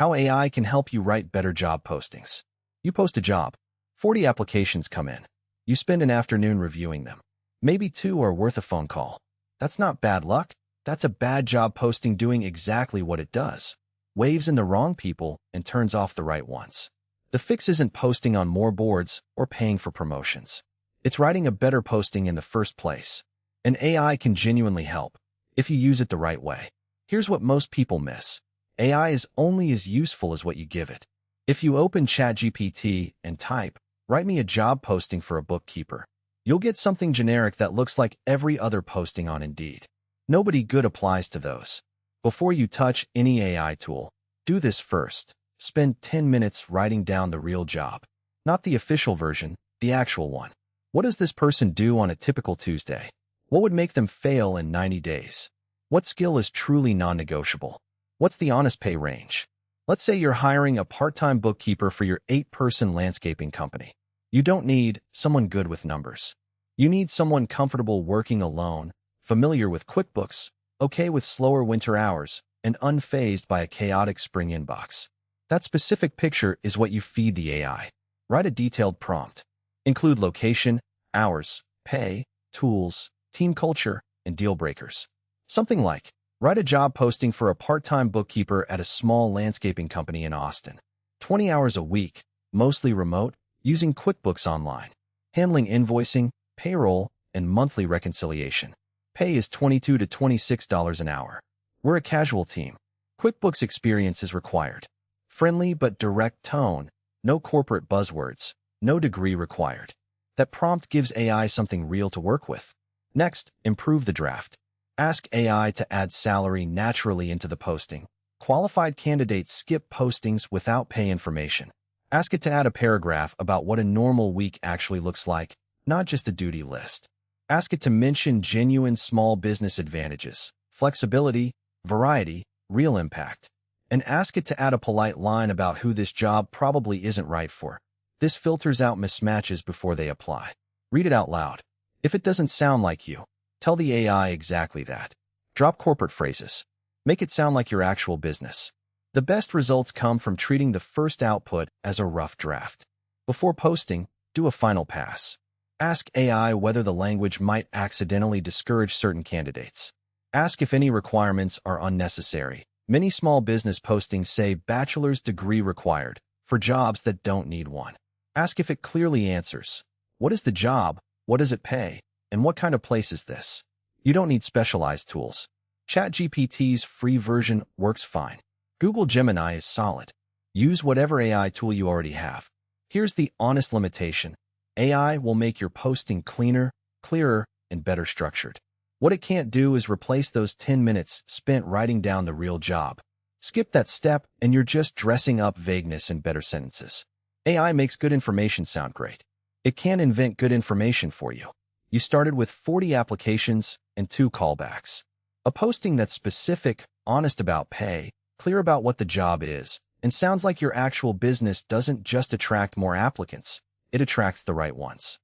How AI can help you write better job postings. You post a job. 40 applications come in. You spend an afternoon reviewing them. Maybe 2 are worth a phone call. That's not bad luck. That's a bad job posting doing exactly what it does. Waves in the wrong people and turns off the right ones. The fix isn't posting on more boards or paying for promotions. It's writing a better posting in the first place. And AI can genuinely help if you use it the right way. Here's what most people miss. AI is only as useful as what you give it. If you open ChatGPT and type, "Write me a job posting for a bookkeeper," you'll get something generic that looks like every other posting on Indeed. Nobody good applies to those. Before you touch any AI tool, do this first. Spend 10 minutes writing down the real job. Not the official version, the actual one. What does this person do on a typical Tuesday? What would make them fail in 90 days? What skill is truly non-negotiable? What's the honest pay range? Let's say you're hiring a part-time bookkeeper for your 8-person landscaping company. You don't need someone good with numbers. You need someone comfortable working alone, familiar with QuickBooks, okay with slower winter hours, and unfazed by a chaotic spring inbox. That specific picture is what you feed the AI. Write a detailed prompt. Include location, hours, pay, tools, team culture, and deal breakers. Something like, write a job posting for a part-time bookkeeper at a small landscaping company in Austin. 20 hours a week, mostly remote, using QuickBooks Online. Handling invoicing, payroll, and monthly reconciliation. Pay is $22 to $26 an hour. We're a casual team. QuickBooks experience is required. Friendly but direct tone, no corporate buzzwords, no degree required. That prompt gives AI something real to work with. Next, improve the draft. Ask AI to add salary naturally into the posting. Qualified candidates skip postings without pay information. Ask it to add a paragraph about what a normal week actually looks like, not just a duty list. Ask it to mention genuine small business advantages, flexibility, variety, real impact. And ask it to add a polite line about who this job probably isn't right for. This filters out mismatches before they apply. Read it out loud. If it doesn't sound like you, tell the AI exactly that. Drop corporate phrases. Make it sound like your actual business. The best results come from treating the first output as a rough draft. Before posting, do a final pass. Ask AI whether the language might accidentally discourage certain candidates. Ask if any requirements are unnecessary. Many small business postings say bachelor's degree required for jobs that don't need one. Ask if it clearly answers. What is the job? What does it pay? And what kind of place is this? You don't need specialized tools. ChatGPT's free version works fine. Google Gemini is solid. Use whatever AI tool you already have. Here's the honest limitation. AI will make your posting cleaner, clearer, and better structured. What it can't do is replace those 10 minutes spent writing down the real job. Skip that step and you're just dressing up vagueness in better sentences. AI makes good information sound great. It can't invent good information for you. You started with 40 applications and 2 callbacks. A posting that's specific, honest about pay, clear about what the job is, and sounds like your actual business doesn't just attract more applicants, it attracts the right ones.